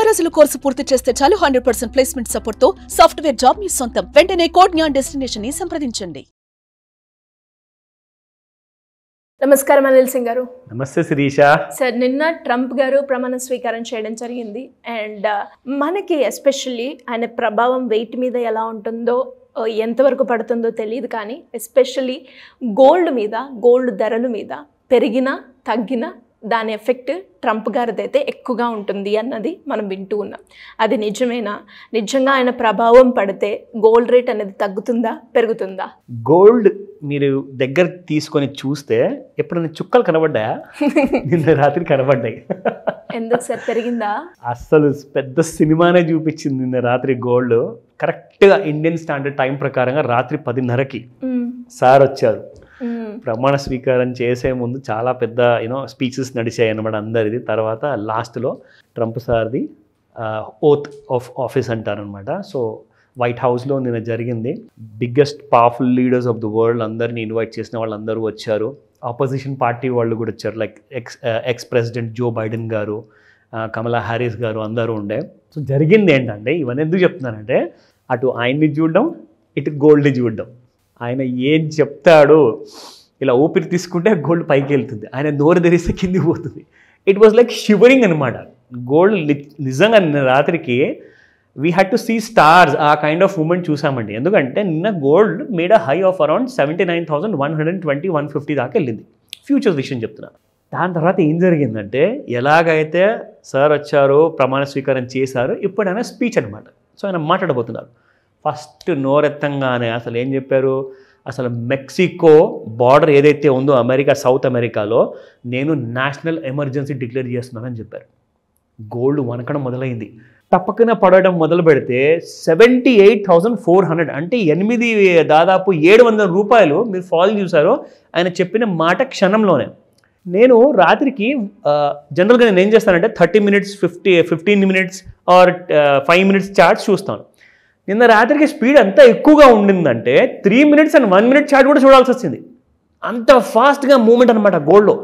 రోజుల కోర్సు పూర్తి చేస్తే చాలు 100% ప్లేస్మెంట్ సపోర్ట్ తో సాఫ్ట్వేర్ జాబ్ మీ సొంతం. వెంటనే కోడ్ జ్ఞాన్ డెస్టినేషన్ ని సంప్రదించండి. నమస్కారం అనిల్ సింగ్ గారు. నమస్తే శిరీష. సార్, నిన్న ట్రంప్ గారు ప్రమాణ స్వీకారం చేయడం జరిగింది. అండ్ మనకి ఎస్పెషల్లీ ఆయన ప్రభావం వెయిట్ మీద ఎలా ఉంటుందో ఎంతవరకు పడుతుందో తెలియదు, కానీ ఎస్పెషల్లీ గోల్డ్ మీద, గోల్డ్ ధరల మీద పెరిగినా తగ్గినా దాని ఎఫెక్ట్ ట్రంప్ గారిదైతే ఎక్కువగా ఉంటుంది అన్నది మనం వింటూ ఉన్నాం. అది నిజమేనా? నిజంగా ఆయన ప్రభావం పడితే గోల్డ్ రేట్ అనేది తగ్గుతుందా, పెరుగుతుందా? గోల్డ్ మీరు దగ్గర తీసుకొని చూస్తే ఎప్పుడైనా చుక్కలు కనబడ్డాయా? నిన్న రాత్రి కనబడ్డాయి. ఎందుకు సార్ పెరిగిందా? అస్సలు పెద్ద సినిమానే చూపించింది నిన్న రాత్రి గోల్డ్. కరెక్ట్గా ఇండియన్ స్టాండర్డ్ టైం ప్రకారంగా రాత్రి 10:30కి సార్ వచ్చారు. ప్రమాణ స్వీకారం చేసే ముందు చాలా పెద్ద స్పీచెస్ నడిచాయి అన్నమాట అందరిది. తర్వాత లాస్ట్లో ట్రంప్ సార్ది ఓత్ ఆఫ్ ఆఫీస్ అంటారనమాట. సో వైట్ హౌస్లో నిన్న జరిగింది. Biggest powerful leaders of the world అందరినీ ఇన్వైట్ చేసిన వాళ్ళందరూ వచ్చారు. ఆపోజిషన్ పార్టీ వాళ్ళు కూడా వచ్చారు. Like ex president Joe Biden గారు, కమలా హ్యారిస్ గారు అందరూ ఉండే. సో జరిగింది ఏంటంటే, ఇవన్నీ ఎందుకు చెప్తున్నానంటే, అటు ఆయన్ని చూడడం, ఇటు గోల్డ్ని చూడడం. ఆయన ఏం చెప్తాడో ఇలా ఊపిరి తీసుకుంటే గోల్డ్ పైకి వెళ్తుంది, ఆయన నోరు తెరిస్తే కిందికి పోతుంది. ఇట్ వాజ్ లైక్ షివరింగ్ అనమాట. గోల్డ్ నిజంగా నిన్న రాత్రికి we had to see stars. ఆ కైండ్ ఆఫ్ మూమెంట్ చూసామండి. ఎందుకంటే నిన్న gold made a high of around 79,120, 150 దాకా వెళ్ళింది. ఫ్యూచర్స్ విషయం చెప్తున్నా. దాని తర్వాత ఏం జరిగిందంటే, ఎలాగైతే సార్ వచ్చారో, ప్రమాణ స్వీకారం చేశారో, ఇప్పుడు ఆయన స్పీచ్ అనమాట. సో ఆయన మాట్లాడబోతున్నారు. ఫస్ట్ నోరెత్తంగానే అసలు ఏం చెప్పారు, అసలు మెక్సికో బార్డర్ ఏదైతే ఉందో అమెరికా, సౌత్ అమెరికాలో నేను నేషనల్ ఎమర్జెన్సీ డిక్లేర్ చేస్తున్నానని చెప్పారు. గోల్డ్ వనకడం మొదలైంది. తప్పకన పడడం మొదలు పెడితే 78,400 అంటే దాదాపు 700 రూపాయలు మీరు ఫాల్ చూసారో ఆయన చెప్పిన మాట క్షణంలోనే. నేను రాత్రికి జనరల్గా నేను ఏం చేస్తానంటే 30 minutes, 15 minutes or 5 minutes charts చూస్తాను. నిన్న రాత్రికి స్పీడ్ అంత ఎక్కువగా ఉండిందంటే 3 minutes and 1 minute చార్ట్ కూడా చూడాల్సి వచ్చింది. అంత ఫాస్ట్గా మూమెంట్ అనమాట గోల్డ్లో.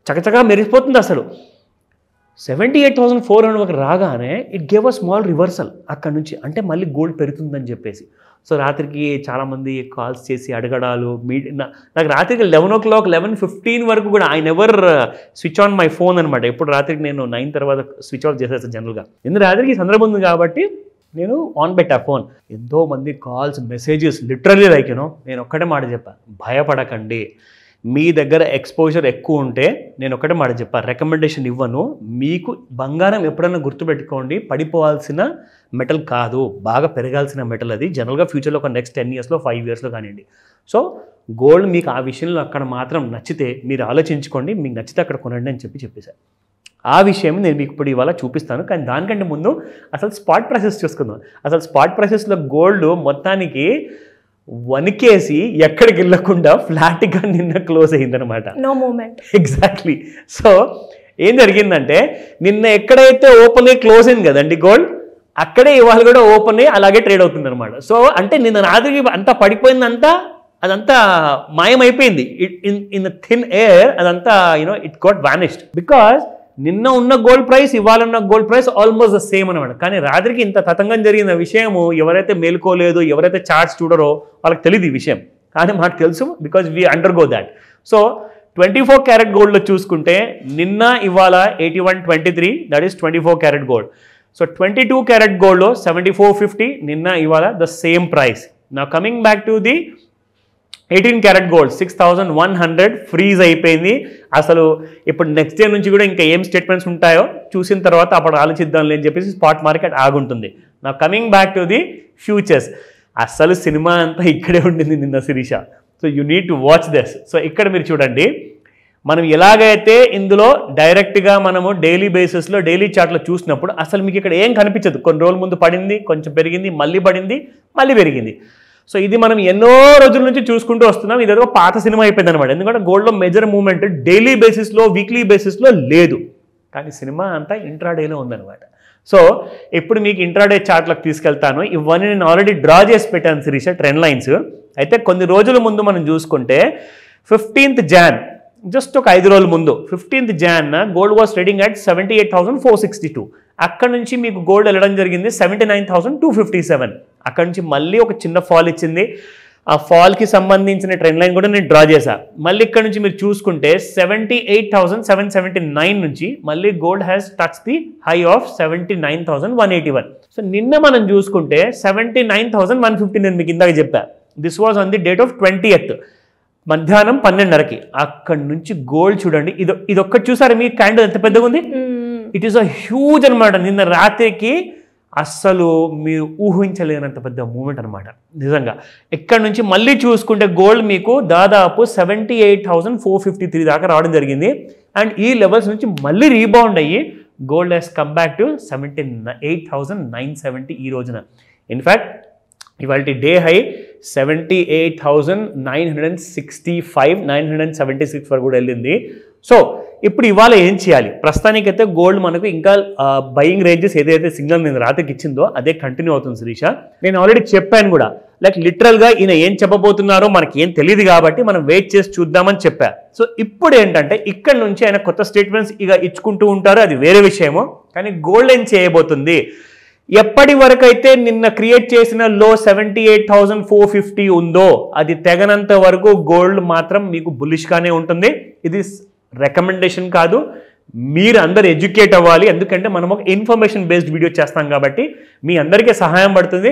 చకచకా మెరిసిపోతుంది అసలు. 78,400 రాగానే it gave a small reversal అక్కడ నుంచి. అంటే మళ్ళీ గోల్డ్ పెరుగుతుందని చెప్పేసి. సో రాత్రికి చాలామంది కాల్స్ చేసి అడగడాలు. నాకు రాత్రికి 11 o'clock, 11:15 వరకు కూడా I never switch on my phone అనమాట. ఎప్పుడు రాత్రికి నేను 9 తర్వాత స్విచ్ ఆఫ్ చేసేస్తాను జనరల్గా. ఎందుకు రాత్రికి సందర్భం ఉంది కాబట్టి నేను ఆన్ పెట్టా ఫోన్. ఎంతోమంది కాల్స్, మెసేజెస్, లిటరల్లీ లైక్ నేను ఒక్కటే మాట చెప్పాను, భయపడకండి. మీ దగ్గర ఎక్స్పోజర్ ఎక్కువ ఉంటే నేను ఒక్కటే మాట చెప్పాను, రికమెండేషన్ ఇవ్వను. మీకు బంగారం ఎప్పుడైనా గుర్తుపెట్టుకోండి, పడిపోవాల్సిన మెటల్ కాదు, బాగా పెరగాల్సిన మెటల్ అది. జనరల్గా ఫ్యూచర్లో ఒక నెక్స్ట్ 10 yearsలో 5 yearsలో కానివ్వండి. సో గోల్డ్ మీకు ఆ విషయంలో అక్కడ మాత్రం నచ్చితే మీరు ఆలోచించుకోండి, మీకు నచ్చితే అక్కడ కొనండి అని చెప్పేశారు. ఆ విషయం నేను మీకు ఇప్పుడు ఇవాళ చూపిస్తాను. కానీ దానికంటే ముందు అసలు స్పాట్ ప్రైసెస్ చూసుకుందాం. అసలు స్పాట్ ప్రైసెస్లో గోల్డ్ మొత్తానికి వణికేసి ఎక్కడికి వెళ్ళకుండా ఫ్లాట్గా నిన్న క్లోజ్ అయిందనమాట. No moment. ఎగ్జాక్ట్లీ. సో ఏం జరిగిందంటే, నిన్న ఎక్కడైతే ఓపెన్ అయ్యి క్లోజ్ అయింది కదండి గోల్డ్, అక్కడే ఇవాళ కూడా ఓపెన్ అయ్యి అలాగే ట్రేడ్ అవుతుంది అనమాట. సో అంటే నిన్న రాత్రికి అంతా పడిపోయిందంతా, అదంతా మాయమైపోయింది. ఇన్ ద థిన్ ఎయిర్ అదంతా ఇట్ గాట్ వానిష్డ్. బికాజ్ నిన్న ఉన్న గోల్డ్ ప్రైస్, ఇవాళ ఉన్న gold price almost the same అనమాట. కానీ రాత్రికి ఇంత తతంగం జరిగిన విషయము ఎవరైతే మేల్కోలేదు, ఎవరైతే చార్ట్స్ చూడరో వాళ్ళకి తెలియదు ఈ విషయం. కానీ మాకు తెలుసు, because we undergo that. So 24 carrot గోల్డ్లో చూసుకుంటే నిన్న ఇవాళ 8123, that is 24 carat gold. So 22 carrot గోల్డ్లో 7450, నిన్న ఇవాళ ద సేమ్ ప్రైస్. నా coming back to the 18 carat gold 6,100 freeze అయిపోయింది. అసలు ఇప్పుడు నెక్స్ట్ డే నుంచి కూడా ఇంకా ఏం స్టేట్మెంట్స్ ఉంటాయో చూసిన తర్వాత అప్పుడు ఆలోచిద్దాంలే అని చెప్పేసి స్పాట్ మార్కెట్ ఆగుంటుంది. నా coming back to the futures. అసలు సినిమా అంతా ఇక్కడే ఉండింది నిన్న Sirisha. So you need to watch this. So ఇక్కడ మీరు చూడండి, మనం ఎలాగైతే ఇందులో డైరెక్ట్గా మనము డైలీ బేసిస్లో, డైలీ చార్ట్లో చూసినప్పుడు అసలు మీకు ఇక్కడ ఏం కనిపించదు. కొన్ని రోజుల ముందు పడింది, కొంచెం పెరిగింది, మళ్ళీ పడింది, మళ్ళీ పెరిగింది. సో ఇది మనం ఎన్నో రోజుల నుంచి చూసుకుంటూ వస్తున్నాం. ఇదేదో పాత సినిమా అయిపోయింది అనమాట. ఎందుకంటే గోల్డ్లో మేజర్ మూవ్మెంట్ డైలీ బేసిస్లో, వీక్లీ బేసిస్లో లేదు. కానీ సినిమా అంతా ఇంట్రాడేలో ఉందన్నమాట. సో ఇప్పుడు మీకు ఇంట్రాడే చార్ట్లకు తీసుకెళ్తాను. ఇవన్నీ నేను ఆల్రెడీ డ్రా చేసి పెట్టాను శిరీష, ట్రెండ్ లైన్స్. అయితే కొన్ని రోజుల ముందు మనం చూసుకుంటే 15th Jan, జస్ట్ ఒక 5 రోజుల ముందు 15th Jan gold was trading at 78,462. అక్కడ నుంచి మీకు గోల్డ్ వెళ్ళడం జరిగింది 79,257. అక్కడ నుంచి మళ్ళీ ఒక చిన్న ఫాల్ ఇచ్చింది. ఆ ఫాల్కి సంబంధించిన ట్రెండ్ లైన్ కూడా నేను డ్రా చేశాను. మళ్ళీ ఇక్కడ నుంచి మీరు చూసుకుంటే 78,779 నుంచి మళ్ళీ gold has touch the high of 79,181. So నిన్న మనం చూసుకుంటే 79,150 నేను మీకు ఇందాక చెప్పాను. This was on the date of 20th మధ్యాహ్నం 12:30కి. అక్కడ నుంచి గోల్డ్ చూడండి, ఇది ఒక్కటి చూసారా మీ క్యాండిల్ ఎంత పెద్దగా ఉంది? ఇట్ ఈస్ అ హ్యూజ్ అనమాట. నిన్న రాత్రికి అస్సలు మీరు ఊహించలేనంత పెద్ద మూమెంట్ అనమాట నిజంగా. ఇక్కడ నుంచి మళ్ళీ చూసుకుంటే గోల్డ్ మీకు దాదాపు 78,453 దాకా రావడం జరిగింది. అండ్ ఈ లెవెల్స్ నుంచి మళ్ళీ రీబౌండ్ అయ్యి gold has come back to 78,970 ఈ రోజున. ఇన్ఫ్యాక్ట్ ఇవాళ డే హై 78,965, 976 వరకు కూడా వెళ్ళింది. సో ఇప్పుడు ఇవాళ ఏం చేయాలి? ప్రస్తుతానికైతే గోల్డ్ మనకు ఇంకా బయింగ్ రేంజెస్ ఏదైతే సిగ్నల్ నేను రాత్రికి ఇచ్చిందో అదే కంటిన్యూ అవుతుంది శిరీష. నేను ఆల్రెడీ చెప్పాను కూడా, లైక్ లిటరల్గా ఈయన ఏం చెప్పబోతున్నారో మనకి ఏం తెలియదు కాబట్టి మనం వెయిట్ చేసి చూద్దామని చెప్పా. సో ఇప్పుడు ఏంటంటే ఇక్కడ నుంచి ఆయన కొత్త స్టేట్మెంట్స్ ఇక ఇచ్చుకుంటూ ఉంటారు, అది వేరే విషయము. కానీ గోల్డ్ ఏం చేయబోతుంది? ఎప్పటి వరకు అయితే నిన్న క్రియేట్ చేసిన లో 78,450 ఉందో అది తెగనంత వరకు గోల్డ్ మాత్రం మీకు బులిష్గానే ఉంటుంది. ఇది రికమెండేషన్ కాదు, మీరు అందరు ఎడ్యుకేట్ అవ్వాలి. ఎందుకంటే మనం ఒక ఇన్ఫర్మేషన్ బేస్డ్ వీడియో చేస్తాం కాబట్టి మీ అందరికీ సహాయం పడుతుంది.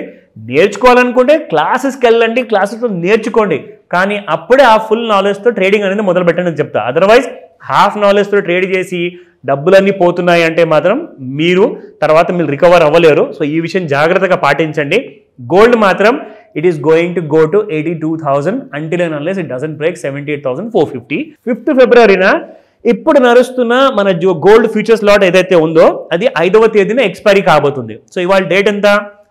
నేర్చుకోవాలనుకుంటే క్లాసెస్కి వెళ్ళండి, క్లాసెస్లో నేర్చుకోండి. కానీ అప్పుడే ఆ ఫుల్ నాలెడ్జ్తో ట్రేడింగ్ అనేది మొదలు పెట్టండి అని చెప్తా. అదర్వైజ్ హాఫ్ నాలెడ్జ్తో ట్రేడ్ చేసి డబ్బులన్నీ పోతున్నాయి అంటే మాత్రం మీరు తర్వాత మీరు రికవర్ అవ్వలేరు. సో ఈ విషయం జాగ్రత్తగా పాటించండి. గోల్డ్ మాత్రం it is going to go to 82,000 until and unless it doesn't break 78,450. 5th ఫిబ్రవరిన ఇప్పుడు నడుస్తున్న మన గోల్డ్ ఫ్యూచర్స్ లాట్ ఏదైతే ఉందో అది 5వ తేదీన ఎక్స్పైరీ కాబోతుంది. సో ఇవాళ డేట్ ఎంత?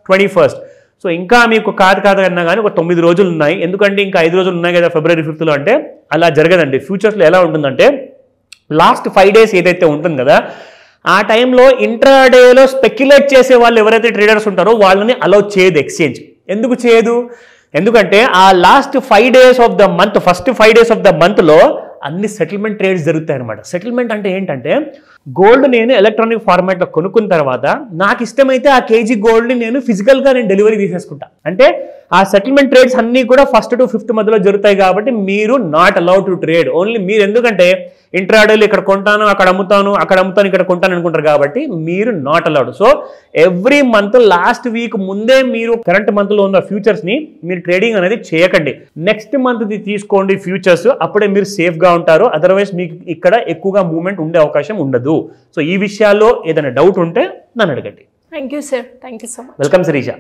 21st. సో ఇంకా మీకు కాదు అన్నా కానీ ఒక 9 రోజులు ఉన్నాయి. ఎందుకంటే ఇంకా 5 రోజులు ఉన్నాయి కదా February 5th అంటే. అలా జరగదండి. ఫ్యూచర్స్లో ఎలా ఉంటుందంటే లాస్ట్ 5 days ఏదైతే ఉంటుంది కదా ఆ టైంలో ఇంట్రాడేలో స్పెక్యులేట్ చేసే వాళ్ళు ఎవరైతే ట్రేడర్స్ ఉంటారో వాళ్ళని అలౌ చేయదు ఎక్స్చేంజ్. ఎందుకు చేయదు? ఎందుకంటే ఆ last 5 days of the month, first 5 days of the మంత్లో అన్ని సెటిల్మెంట్ ట్రేడ్స్ జరుగుతాయి అనమాట. సెటిల్మెంట్ అంటే ఏంటంటే గోల్డ్ నేను ఎలక్ట్రానిక్ ఫార్మాట్లో కొనుక్కున్న తర్వాత నాకు ఇష్టమైతే ఆ కేజీ గోల్డ్ని నేను ఫిజికల్గా నేను డెలివరీ తీసేసుకుంటా. అంటే ఆ సెటిల్మెంట్ ట్రేడ్స్ అన్నీ కూడా 1st to 5th మధ్యలో జరుగుతాయి కాబట్టి మీరు not allowed to trade. Only మీరు ఎందుకంటే ఇంట్రాడేలు ఇక్కడ కొంటాను అక్కడ అమ్ముతాను ఇక్కడ కొంటాను అనుకుంటారు కాబట్టి మీరు not allowed. So every month last week ముందే మీరు కరెంట్ మంత్లో ఉన్న ఫ్యూచర్స్ని మీరు ట్రేడింగ్ అనేది చేయకండి. నెక్స్ట్ మంత్ది తీసుకోండి ఫ్యూచర్స్, అప్పుడే మీరు సేఫ్గా ఉంటారు. అదర్వైజ్ మీకు ఇక్కడ ఎక్కువగా మూవ్మెంట్ ఉండే అవకాశం ఉండదు. సో ఈ విషయాల్లో ఏదైనా డౌట్ ఉంటే నన్ను అడగండి. Thank you sir. Thank you so much. Welcome Sirisha.